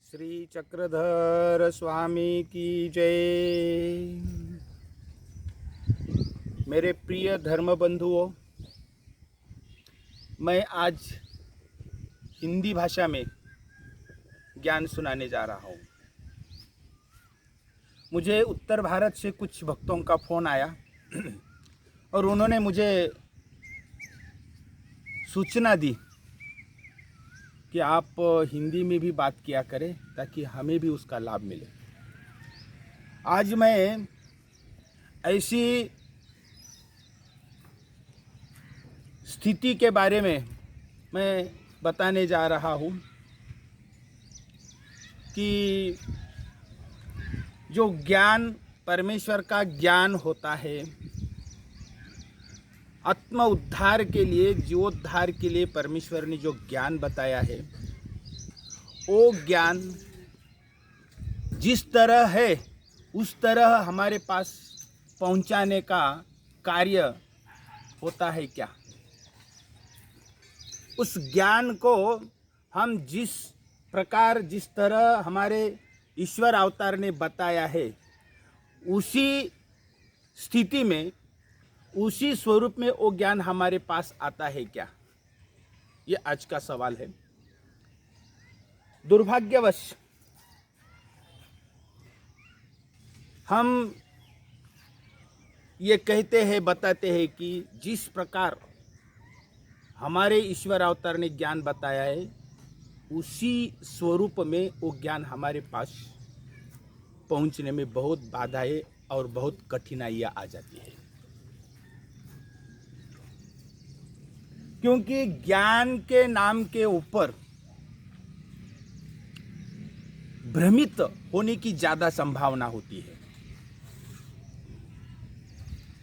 श्री चक्रधर स्वामी की जय। मेरे प्रिय धर्म बंधुओं, मैं आज हिंदी भाषा में ज्ञान सुनाने जा रहा हूँ। मुझे उत्तर भारत से कुछ भक्तों का फ़ोन आया और उन्होंने मुझे सूचना दी कि आप हिंदी में भी बात किया करें ताकि हमें भी उसका लाभ मिले। आज मैं ऐसी स्थिति के बारे में मैं बताने जा रहा हूँ कि जो ज्ञान परमेश्वर का ज्ञान होता है, आत्म उद्धार के लिए, जीवोद्धार के लिए परमेश्वर ने जो ज्ञान बताया है, वो ज्ञान जिस तरह है उस तरह हमारे पास पहुंचाने का कार्य होता है क्या? उस ज्ञान को हम जिस प्रकार, जिस तरह हमारे ईश्वर अवतार ने बताया है, उसी स्थिति में, उसी स्वरूप में वो ज्ञान हमारे पास आता है क्या? ये आज का सवाल है। दुर्भाग्यवश हम ये कहते हैं, बताते हैं कि जिस प्रकार हमारे ईश्वर अवतार ने ज्ञान बताया है, उसी स्वरूप में वो ज्ञान हमारे पास पहुंचने में बहुत बाधाएं और बहुत कठिनाइयां आ जाती है। क्योंकि ज्ञान के नाम के ऊपर भ्रमित होने की ज़्यादा संभावना होती है।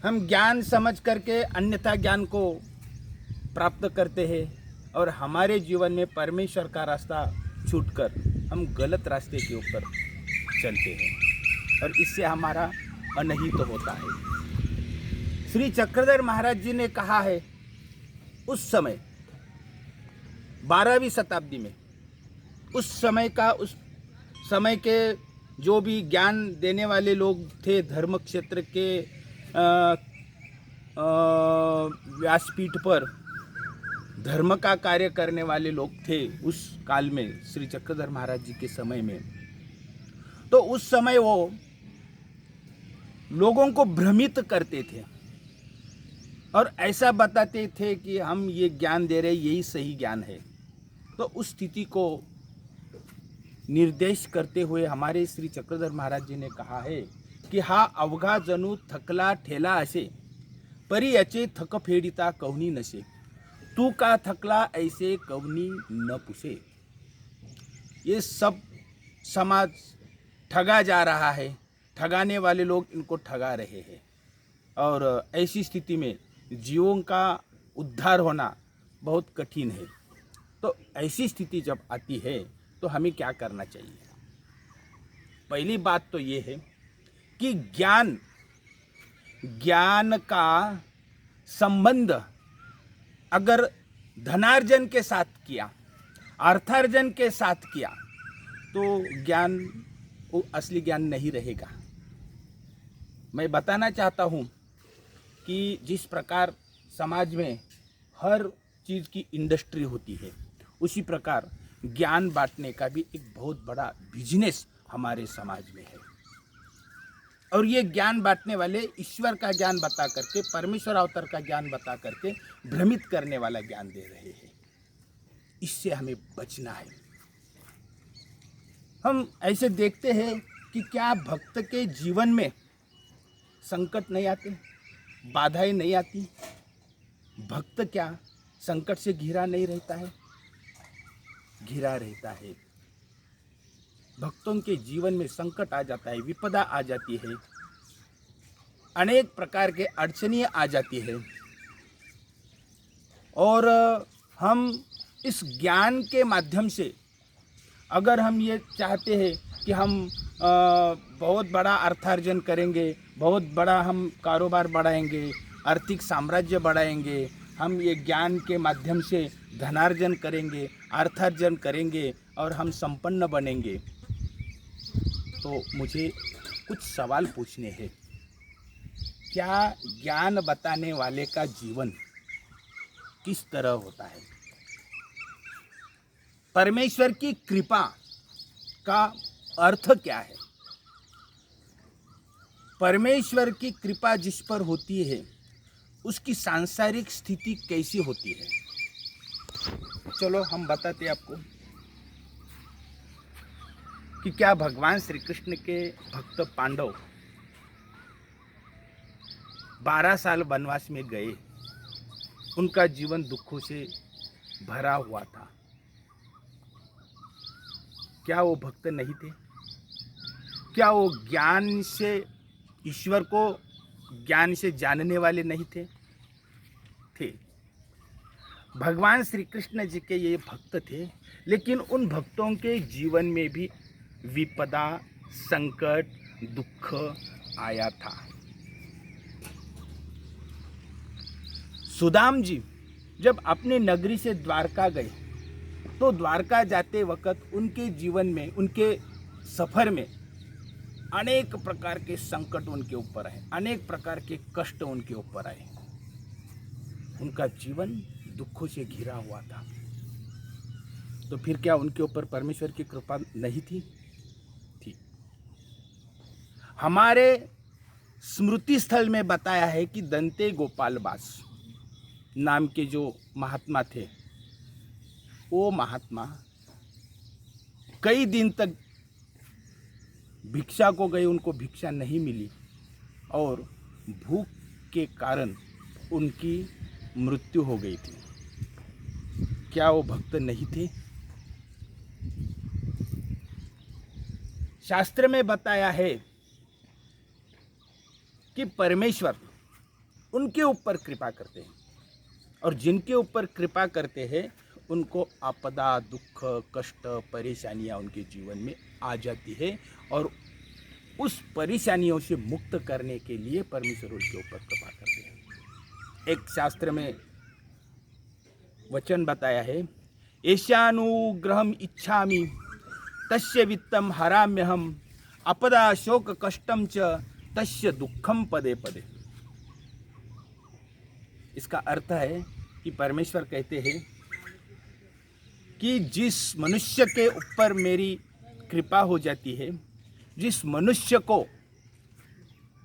हम ज्ञान समझ करके अन्यथा ज्ञान को प्राप्त करते हैं और हमारे जीवन में परमेश्वर का रास्ता छूटकर हम गलत रास्ते के ऊपर चलते हैं और इससे हमारा अनहित होता है। श्री चक्रधर महाराज जी ने कहा है, उस समय 12वीं शताब्दी में, उस समय के जो भी ज्ञान देने वाले लोग थे, धर्म क्षेत्र के व्यासपीठ पर धर्म का कार्य करने वाले लोग थे उस काल में, श्री चक्रधर महाराज जी के समय में। तो उस समय वो लोगों को भ्रमित करते थे और ऐसा बताते थे कि हम ये ज्ञान दे रहे, यही सही ज्ञान है। तो उस स्थिति को निर्देश करते हुए हमारे श्री चक्रधर महाराज जी ने कहा है कि हा अवघा जणू थकला ठेला असे, परी याचे थक फेडिता कवनी नसे, तू का थकला ऐसे कवनी न पुसे। ये सब समाज ठगा जा रहा है, ठगाने वाले लोग इनको ठगा रहे हैं और ऐसी स्थिति में जीवों का उद्धार होना बहुत कठिन है। तो ऐसी स्थिति जब आती है तो हमें क्या करना चाहिए? पहली बात तो ये है कि ज्ञान का संबंध अगर धनार्जन के साथ किया, अर्थार्जन के साथ किया, तो ज्ञान वो असली ज्ञान नहीं रहेगा। मैं बताना चाहता हूँ कि जिस प्रकार समाज में हर चीज़ की इंडस्ट्री होती है, उसी प्रकार ज्ञान बांटने का भी एक बहुत बड़ा बिजनेस हमारे समाज में है। और ये ज्ञान बांटने वाले ईश्वर का ज्ञान बता करके, परमेश्वर अवतार का ज्ञान बता करके भ्रमित करने वाला ज्ञान दे रहे हैं। इससे हमें बचना है। हम ऐसे देखते हैं कि क्या भक्त के जीवन में संकट नहीं आते, बाधाएं नहीं आती? भक्त क्या संकट से घिरा नहीं रहता है? घिरा रहता है। भक्तों के जीवन में संकट आ जाता है, विपदा आ जाती है, अनेक प्रकार के अड़चनियाँ आ जाती है और हम इस ज्ञान के माध्यम से अगर हम ये चाहते हैं कि हम बहुत बड़ा अर्थार्जन करेंगे, बहुत बड़ा हम कारोबार बढ़ाएंगे, आर्थिक साम्राज्य बढ़ाएंगे, हम ये ज्ञान के माध्यम से धनार्जन करेंगे, अर्थार्जन करेंगे और हम संपन्न बनेंगे, तो मुझे कुछ सवाल पूछने हैं। क्या ज्ञान बताने वाले का जीवन किस तरह होता है? परमेश्वर की कृपा का अर्थ क्या है? परमेश्वर की कृपा जिस पर होती है उसकी सांसारिक स्थिति कैसी होती है? चलो हम बताते आपको कि क्या भगवान श्री कृष्ण के भक्त पांडव 12 साल वनवास में गए, उनका जीवन दुखों से भरा हुआ था। क्या वो भक्त नहीं थे? क्या वो ज्ञान से, ईश्वर को ज्ञान से जानने वाले नहीं थे? थे। भगवान श्री कृष्ण जी के ये भक्त थे, लेकिन उन भक्तों के जीवन में भी विपदा, संकट, दुख आया था। सुदाम जी जब अपनी नगरी से द्वारका गए, तो द्वारका जाते वक्त उनके जीवन में, उनके सफर में अनेक प्रकार के संकट उनके ऊपर आए, अनेक प्रकार के कष्ट उनके ऊपर आए। उनका जीवन दुखों से घिरा हुआ था। तो फिर क्या उनके ऊपर परमेश्वर की कृपा नहीं थी? थी। हमारे स्मृति स्थल में बताया है कि दंते गोपाल बास नाम के जो महात्मा थे, वो महात्मा कई दिन तक भिक्षा को गए, उनको भिक्षा नहीं मिली और भूख के कारण उनकी मृत्यु हो गई थी। क्या वो भक्त नहीं थे? शास्त्र में बताया है कि परमेश्वर उनके ऊपर कृपा करते हैं और जिनके ऊपर कृपा करते हैं उनको आपदा, दुख, कष्ट, परेशानियां उनके जीवन में आ जाती है और उस परेशानियों से मुक्त करने के लिए परमेश्वर उनके ऊपर कृपा करते हैं। एक शास्त्र में वचन बताया है, ऐशानुग्रहम इच्छामि तस्य वित्तम हराम्यहम अपदा शोक कष्टम च तस्य दुखम पदे पदे। इसका अर्थ है कि परमेश्वर कहते हैं कि जिस मनुष्य के ऊपर मेरी कृपा हो जाती है, जिस मनुष्य को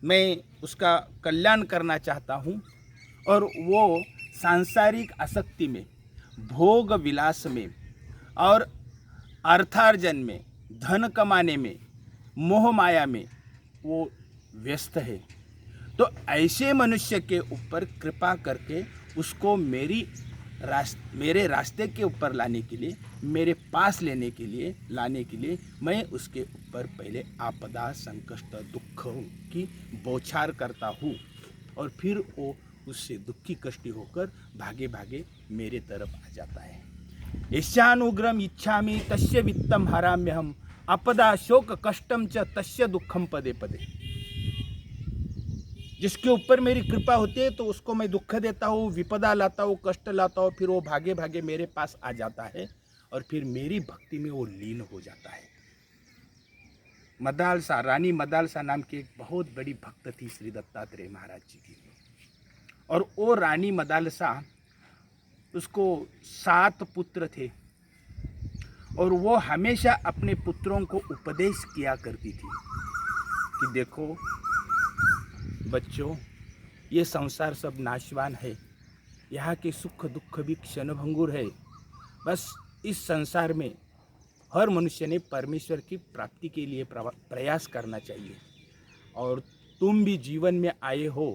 मैं उसका कल्याण करना चाहता हूँ और वो सांसारिक आसक्ति में, भोग विलास में और अर्थार्जन में, धन कमाने में, मोह माया में वो व्यस्त है, तो ऐसे मनुष्य के ऊपर कृपा करके उसको मेरे रास्ते के ऊपर लाने के लिए, मेरे पास लाने के लिए मैं उसके ऊपर पहले आपदा, संकट, दुख की बौछार करता हूँ और फिर वो उससे दुखी कष्टी होकर भागे भागे मेरे तरफ आ जाता है। ईशानुग्रम इच्छामि तस्य वित्तम हराम्यहम अपदा शोक कष्टम च तस्य दुखम पदे पदे। जिसके ऊपर मेरी कृपा होती है तो उसको मैं दुख देता हूँ, विपदा लाता हूँ, कष्ट लाता हूँ, फिर वो भागे भागे मेरे पास आ जाता है और फिर मेरी भक्ति में वो लीन हो जाता है। मदालसा, रानी मदालसा नाम की एक बहुत बड़ी भक्त थी श्री दत्तात्रेय महाराज जी की, और वो रानी मदालसा, उसको 7 पुत्र थे और वो हमेशा अपने पुत्रों को उपदेश किया करती थी कि देखो बच्चों, ये संसार सब नाशवान है, यहाँ के सुख दुख भी क्षणभंगुर है। बस इस संसार में हर मनुष्य ने परमेश्वर की प्राप्ति के लिए प्रयास करना चाहिए और तुम भी जीवन में आए हो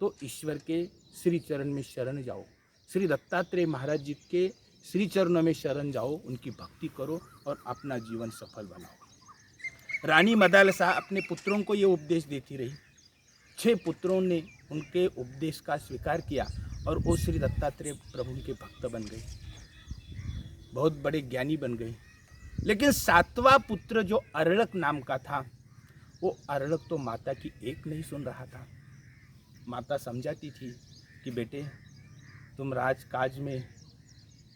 तो ईश्वर के श्री चरण में शरण जाओ, श्री दत्तात्रेय महाराज जी के श्री चरणों में शरण जाओ, उनकी भक्ति करो और अपना जीवन सफल बनाओ। रानी मदालसा अपने पुत्रों को ये उपदेश देती रही। 6 पुत्रों ने उनके उपदेश का स्वीकार किया और वो श्री दत्तात्रेय प्रभु के भक्त बन गए, बहुत बड़े ज्ञानी बन गए। लेकिन 7वां पुत्र जो अरड़क नाम का था, वो अरड़क तो माता की एक नहीं सुन रहा था। माता समझाती थी कि बेटे तुम राजकाज में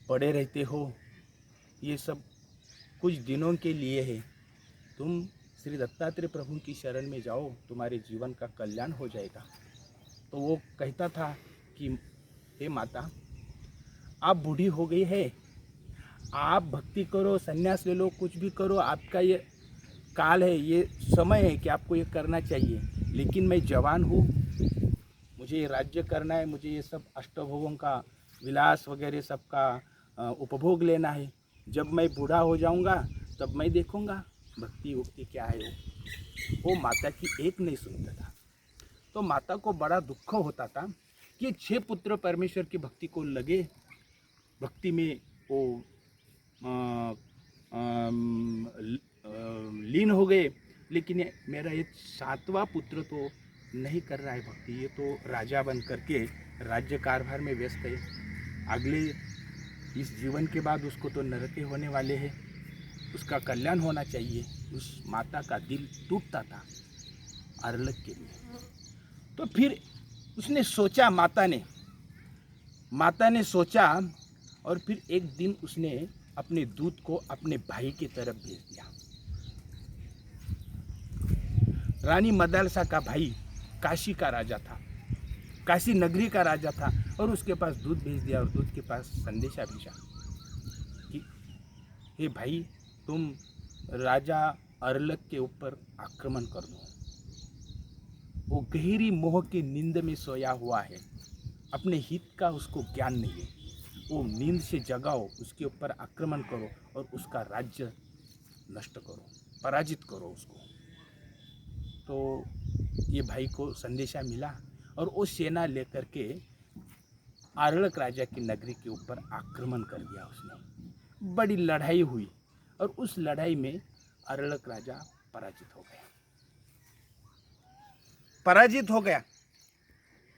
पड़े रहते हो, ये सब कुछ दिनों के लिए है। तुम श्री दत्तात्रेय प्रभु की शरण में जाओ, तुम्हारे जीवन का कल्याण हो जाएगा। तो वो कहता था कि हे माता, आप बूढ़ी हो गई है, आप भक्ति करो, संन्यास ले लो, कुछ भी करो, आपका ये काल है, ये समय है कि आपको ये करना चाहिए। लेकिन मैं जवान हूँ, मुझे ये राज्य करना है, मुझे ये सब अष्टभोगों का विलास वगैरह सबका उपभोग लेना है। जब मैं बूढ़ा हो जाऊंगा तब मैं देखूंगा भक्ति उक्ति क्या है। वो माता की एक नहीं सुनता था। तो माता को बड़ा दुख होता था कि 6 पुत्र परमेश्वर की भक्ति को लगे, भक्ति में वो लीन हो गए, लेकिन मेरा ये 7वां पुत्र तो नहीं कर रहा है भक्ति, ये तो राजा बन करके राज्य कारभार में व्यस्त है। अगले इस जीवन के बाद उसको तो नरके होने वाले हैं, उसका कल्याण होना चाहिए। उस माता का दिल टूटता था अरलक के लिए। तो फिर उसने सोचा, माता ने सोचा, और फिर एक दिन उसने अपने दूत को अपने भाई की तरफ भेज दिया। रानी मदालसा का भाई काशी का राजा था, काशी नगरी का राजा था, और उसके पास दूध भेज दिया और दूध के पास संदेशा भेजा कि हे भाई, तुम राजा अरलक के ऊपर आक्रमण कर दो। वो गहरी मोह की नींद में सोया हुआ है, अपने हित का उसको ज्ञान नहीं है। वो नींद से जगाओ, उसके ऊपर आक्रमण करो और उसका राज्य नष्ट करो, पराजित करो उसको। तो ये भाई को संदेशा मिला और वो सेना लेकर के अरलक राजा की नगरी के ऊपर आक्रमण कर दिया उसने। बड़ी लड़ाई हुई और उस लड़ाई में अरलक राजा पराजित हो गया।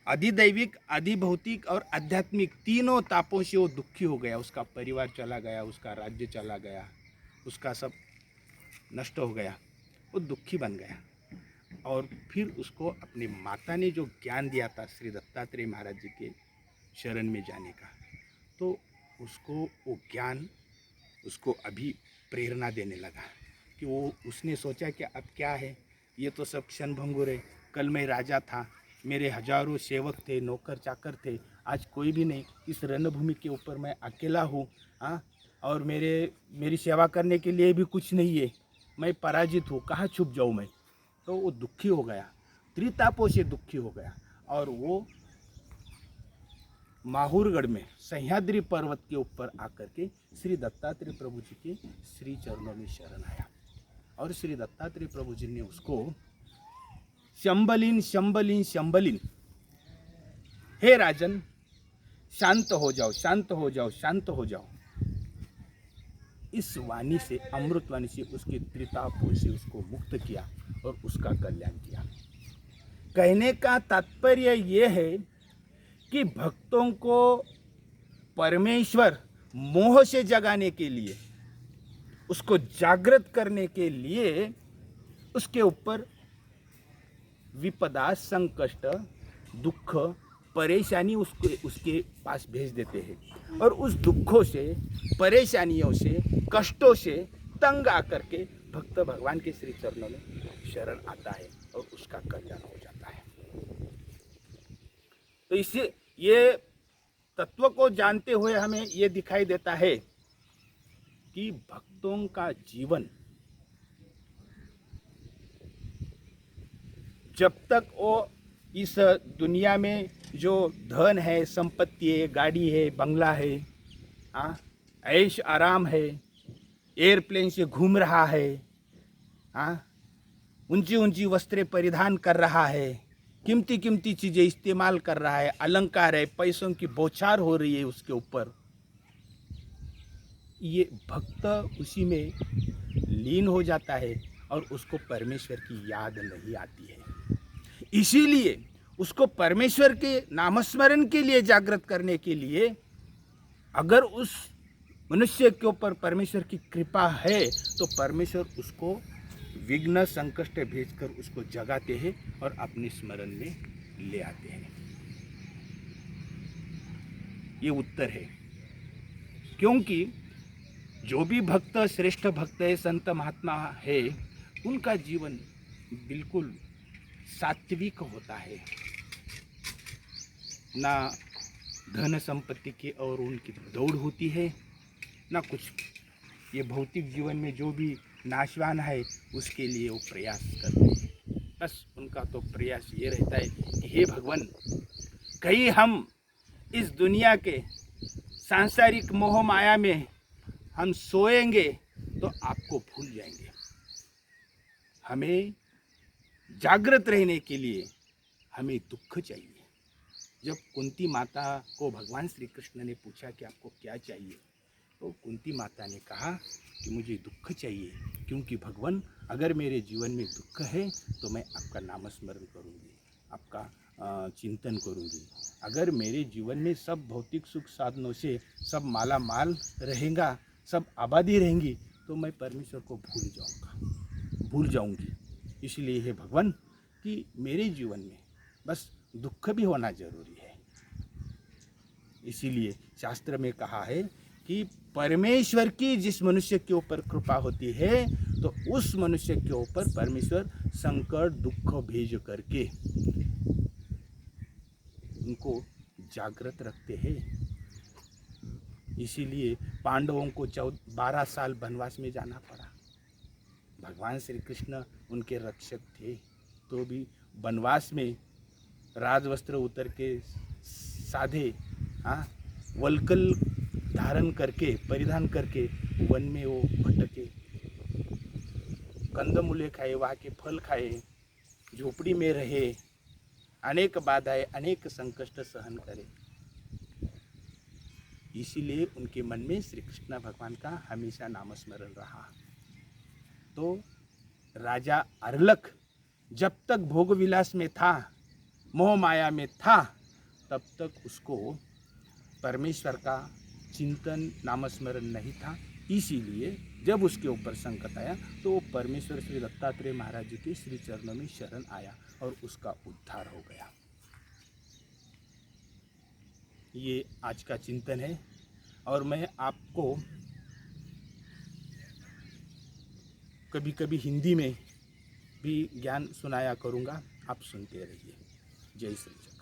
अधिदैविक, अधिभौतिक और आध्यात्मिक तीनों तापों से वो दुखी हो गया। उसका परिवार चला गया, उसका राज्य चला गया, उसका सब नष्ट हो गया, वो दुखी बन गया। और फिर उसको अपनी माता ने जो ज्ञान दिया था श्री दत्तात्रेय महाराज जी के शरण में जाने का, तो उसको वो ज्ञान उसको अभी प्रेरणा देने लगा कि उसने सोचा कि अब क्या है, ये तो सब क्षण भंगुर है। कल मैं राजा था, मेरे हजारों सेवक थे, नौकर चाकर थे, आज कोई भी नहीं। इस रणभूमि के ऊपर मैं अकेला हूँ, हाँ, और मेरी सेवा करने के लिए भी कुछ नहीं है। मैं पराजित हूँ, कहाँ छुप जाऊँ मैं। तो वो दुखी हो गया, त्रितापों से दुखी हो गया, और वो माहुरगढ़ में सह्याद्री पर्वत के ऊपर आकर के श्री दत्तात्रेय प्रभु जी के श्री चरणों में शरण आया। और श्री दत्तात्रेय प्रभु जी ने उसको शंबलिन शंबलिन शंबलिन, हे राजन, शांत हो जाओ, शांत हो जाओ, शांत हो जाओ, इस वाणी से, अमृत वाणी से उसके त्रितापों से उसको मुक्त किया और उसका कल्याण किया। कहने का तात्पर्य यह है कि भक्तों को परमेश्वर मोह से जगाने के लिए, उसको जागृत करने के लिए उसके ऊपर विपदा, संकष्ट, दुख, परेशानी उसके पास भेज देते हैं। और उस दुखों से, परेशानियों से, कष्टों से तंग आकर के भक्त भगवान के श्री चरणों में शरण आता है और उसका कल्याण हो जाता है। तो इससे ये तत्व को जानते हुए हमें ये दिखाई देता है कि भक्तों का जीवन जब तक वो इस दुनिया में जो धन है, संपत्ति है, गाड़ी है, बंगला है, ऐश आराम है, एयरप्लेन से घूम रहा है, ऊंची ऊंची वस्त्रें परिधान कर रहा है, कीमती कीमती चीज़ें इस्तेमाल कर रहा है, अलंकार है, पैसों की बौछार हो रही है उसके ऊपर, ये भक्त उसी में लीन हो जाता है और उसको परमेश्वर की याद नहीं आती है। इसीलिए उसको परमेश्वर के नामस्मरण के लिए जागृत करने के लिए, अगर उस मनुष्य के ऊपर परमेश्वर की कृपा है तो परमेश्वर उसको विघ्न, संकष्ट भेजकर उसको जगाते हैं और अपने स्मरण में ले आते हैं। ये उत्तर है। क्योंकि जो भी भक्त श्रेष्ठ भक्त है, संत महात्मा है, उनका जीवन बिल्कुल सात्विक होता है। ना धन संपत्ति की और उनकी दौड़ होती है, ना कुछ। ये भौतिक जीवन में जो भी नाशवान है उसके लिए वो प्रयास करते हैं। बस उनका तो प्रयास ये रहता है कि हे भगवान, कहीं हम इस दुनिया के सांसारिक मोह माया में हम सोएंगे तो आपको भूल जाएंगे। हमें जागृत रहने के लिए हमें दुख चाहिए। जब कुंती माता को भगवान श्री कृष्ण ने पूछा कि आपको क्या चाहिए, तो कुंती माता ने कहा कि मुझे दुख चाहिए, क्योंकि भगवान अगर मेरे जीवन में दुख है तो मैं आपका नामस्मरण करूँगी, आपका चिंतन करूँगी। अगर मेरे जीवन में सब भौतिक सुख साधनों से सब माला माल रहेगा, सब आबादी रहेंगी, तो मैं परमेश्वर को भूल जाऊँगी। इसलिए हे भगवान कि मेरे जीवन में बस दुख भी होना जरूरी है। इसीलिए शास्त्र में कहा है कि परमेश्वर की जिस मनुष्य के ऊपर कृपा होती है तो उस मनुष्य के ऊपर परमेश्वर संकट दुख भेज करके उनको जागृत रखते हैं। इसीलिए पांडवों को 12 साल वनवास में जाना पड़ा। भगवान श्री कृष्ण उनके रक्षक थे, तो भी वनवास में राजवस्त्र उतर के साधे, वल्कल धारण करके परिधान करके वन में वो भटके, कंदमूले खाए, वहाँ के फल खाए, झोपड़ी में रहे, अनेक बाधाएं अनेक संकट सहन करे। इसीलिए उनके मन में श्री कृष्ण भगवान का हमेशा नामस्मरण रहा। तो राजा अरलक जब तक भोग विलास में था, मोह माया में था, तब तक उसको परमेश्वर का चिंतन नामस्मरण नहीं था। इसीलिए जब उसके ऊपर संकट आया तो वो परमेश्वर श्री दत्तात्रेय महाराज जी के श्री चरणों में शरण आया और उसका उद्धार हो गया। ये आज का चिंतन है और मैं आपको कभी कभी हिंदी में भी ज्ञान सुनाया करूँगा, आप सुनते रहिए। जय श्री कृष्ण।